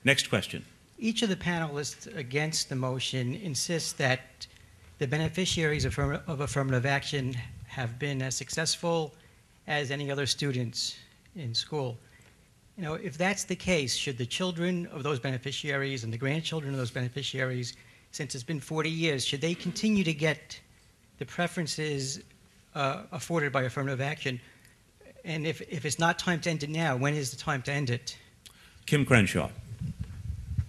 Next question. Each of the panelists against the motion insists that the beneficiaries of affirmative action have been as successful as any other students in school. You know, if that's the case, should the children of those beneficiaries and the grandchildren of those beneficiaries, since it's been 40 years, should they continue to get the preferences afforded by affirmative action? And if it's not time to end it now, when is the time to end it? Kim Crenshaw.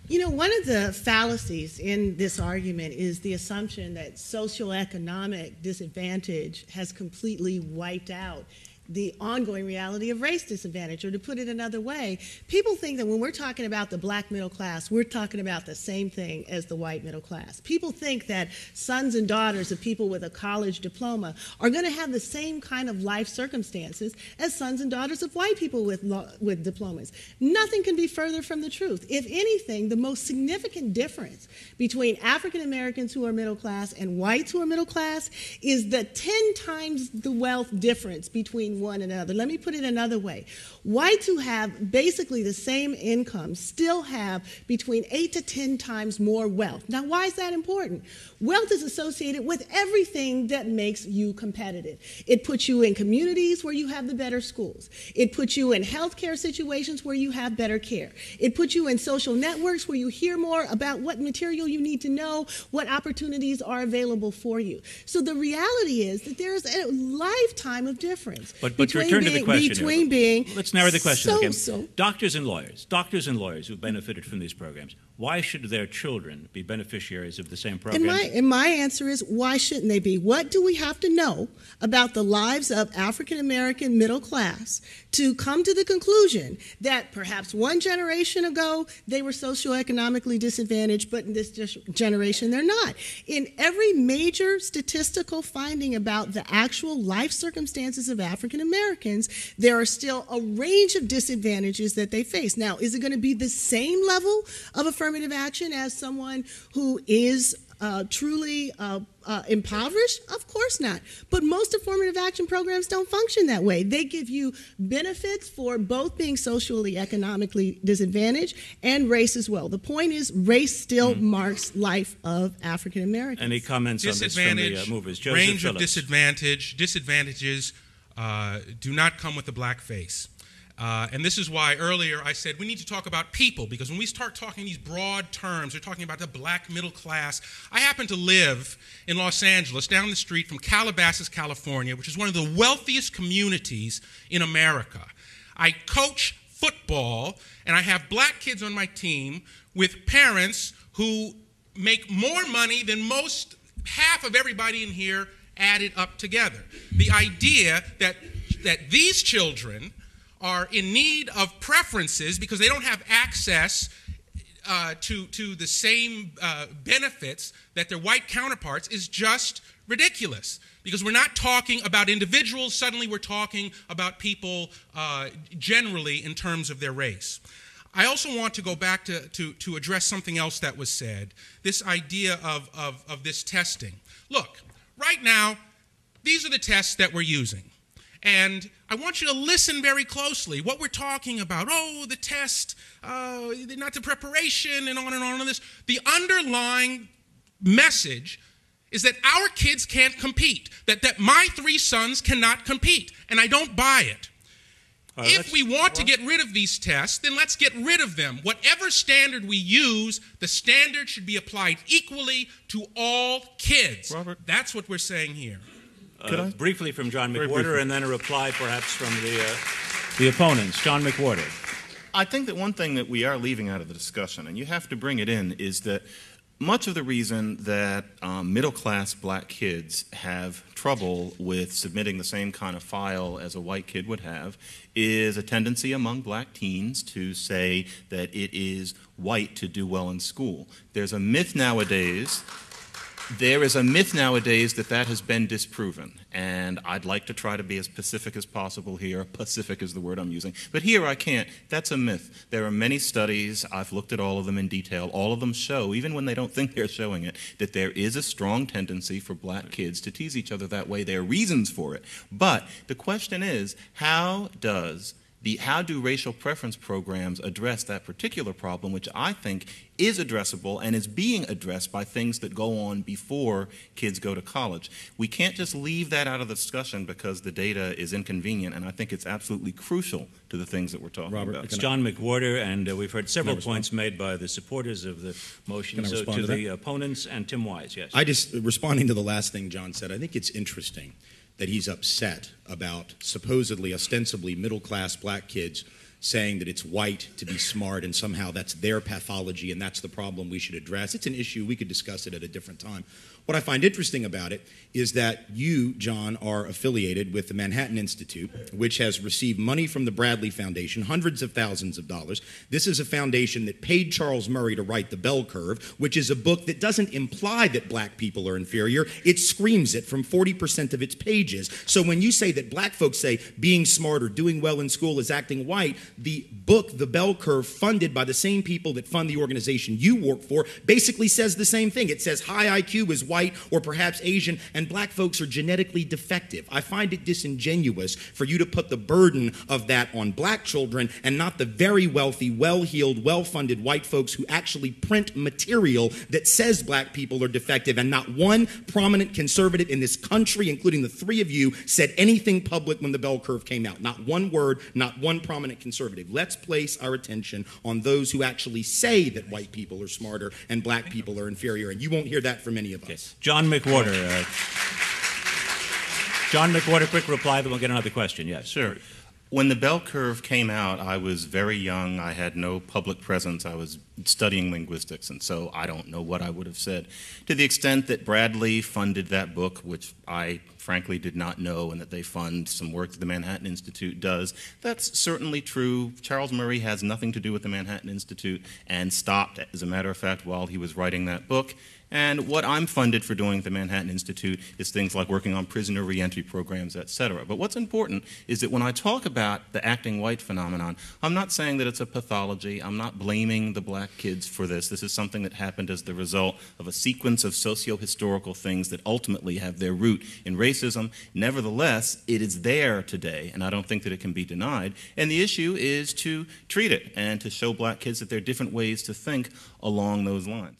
You know, one of the fallacies in this argument is the assumption that socioeconomic disadvantage has completely wiped out the ongoing reality of race disadvantage. Or to put it another way, people think that when we're talking about the black middle class, we're talking about the same thing as the white middle class. People think that sons and daughters of people with a college diploma are going to have the same kind of life circumstances as sons and daughters of white people with diplomas. Nothing can be further from the truth. If anything, the most significant difference between African Americans who are middle class and whites who are middle class is the 10 times the wealth difference between one another. Let me put it another way. Whites who have basically the same income still have between 8 to 10 times more wealth. Now, why is that important? Wealth is associated with everything that makes you competitive. It puts you in communities where you have the better schools. It puts you in healthcare situations where you have better care. It puts you in social networks where you hear more about what material you need to know, what opportunities are available for you. So the reality is that there's a lifetime of difference. But to return to the question, let's narrow the question again. Doctors and lawyers who benefited from these programs, why should their children be beneficiaries of the same program? And my answer is, why shouldn't they be? What do we have to know about the lives of African American middle class to come to the conclusion that perhaps one generation ago they were socioeconomically disadvantaged, but in this generation they're not? In every major statistical finding about the actual life circumstances of African Americans, there are still a range of disadvantages that they face. Now, is it going to be the same level of affirmative action as someone who is truly impoverished? Of course not. But most affirmative action programs don't function that way. They give you benefits for both being socially, economically disadvantaged and race as well. The point is, race still marks life of African Americans. Any comments on this from the movers? Joseph Range Phillips. of disadvantages do not come with a black face. And this is why earlier I said we need to talk about people, because when we start talking these broad terms, we're talking about the black middle class. I happen to live in Los Angeles, down the street from Calabasas, California, which is one of the wealthiest communities in America. I coach football, and I have black kids on my team with parents who make more money than half of everybody in here added up together. The idea that these children are in need of preferences because they don't have access to the same benefits that their white counterparts is just ridiculous. Because we're not talking about individuals, suddenly we're talking about people generally in terms of their race. I also want to go back to address something else that was said, this idea of this testing. Look, right now, these are the tests that we're using. And I want you to listen very closely. What we're talking about, the test, not the preparation, and on and this. The underlying message is that our kids can't compete, that my 3 sons cannot compete, and I don't buy it. If we want to get rid of these tests, then let's get rid of them. Whatever standard we use, the standard should be applied equally to all kids. Robert? That's what we're saying here. Briefly from John McWhorter, and then a reply perhaps from the opponents. John McWhorter. I think that one thing that we are leaving out of the discussion, and you have to bring it in, is that much of the reason that middle-class black kids have trouble with submitting the same kind of file as a white kid would have is a tendency among black teens to say that it is white to do well in school. There's a myth nowadays that has been disproven, and I'd like to try to be as specific as possible here. Pacific is the word I'm using, but here I can't. That's a myth. There are many studies, I've looked at all of them in detail, all of them show, even when they don't think they're showing it, that there is a strong tendency for black kids to tease each other that way. There are reasons for it, but the question is, how does how do racial preference programs address that particular problem, which I think is addressable and is being addressed by things that go on before kids go to college. We can't just leave that out of the discussion because the data is inconvenient, and I think it's absolutely crucial to the things that we're talking about. It's John McWhorter, and we've heard several points made by the supporters of the motion. So to the opponents, and Tim Wise, yes. I just, responding to the last thing John said, I think it's interesting that he's upset about supposedly, ostensibly middle-class black kids saying that it's white to be smart and somehow that's their pathology and that's the problem we should address. It's an issue. We could discuss it at a different time. What I find interesting about it is that you, John, are affiliated with the Manhattan Institute, which has received money from the Bradley Foundation, hundreds of thousands of dollars. This is a foundation that paid Charles Murray to write The Bell Curve, which is a book that doesn't imply that black people are inferior. It screams it from 40% of its pages. So when you say that black folks say being smart or doing well in school is acting white, the book, The Bell Curve, funded by the same people that fund the organization you work for, basically says the same thing. It says high IQ is white or perhaps Asian, and black folks are genetically defective. I find it disingenuous for you to put the burden of that on black children and not the very wealthy, well-heeled, well-funded white folks who actually print material that says black people are defective, and not one prominent conservative in this country, including the three of you, said anything public when the Bell Curve came out. Not one word, not one prominent conservative. Let's place our attention on those who actually say that white people are smarter and black people are inferior, and you won't hear that from many of us. John McWhorter. John McWhorter, quick reply, then we'll get another question. Yes. Sure. When the Bell Curve came out, I was very young. I had no public presence. I was studying linguistics, and so I don't know what I would have said. To the extent that Bradley funded that book, which I frankly did not know, and that they fund some work that the Manhattan Institute does, that's certainly true. Charles Murray has nothing to do with the Manhattan Institute and stopped, as a matter of fact, while he was writing that book. And what I'm funded for doing at the Manhattan Institute is things like working on prisoner reentry programs, et cetera. But what's important is that when I talk about the acting white phenomenon, I'm not saying that it's a pathology. I'm not blaming the black kids for this. This is something that happened as the result of a sequence of socio-historical things that ultimately have their root in racism. Nevertheless, it is there today, and I don't think that it can be denied. And the issue is to treat it and to show black kids that there are different ways to think along those lines.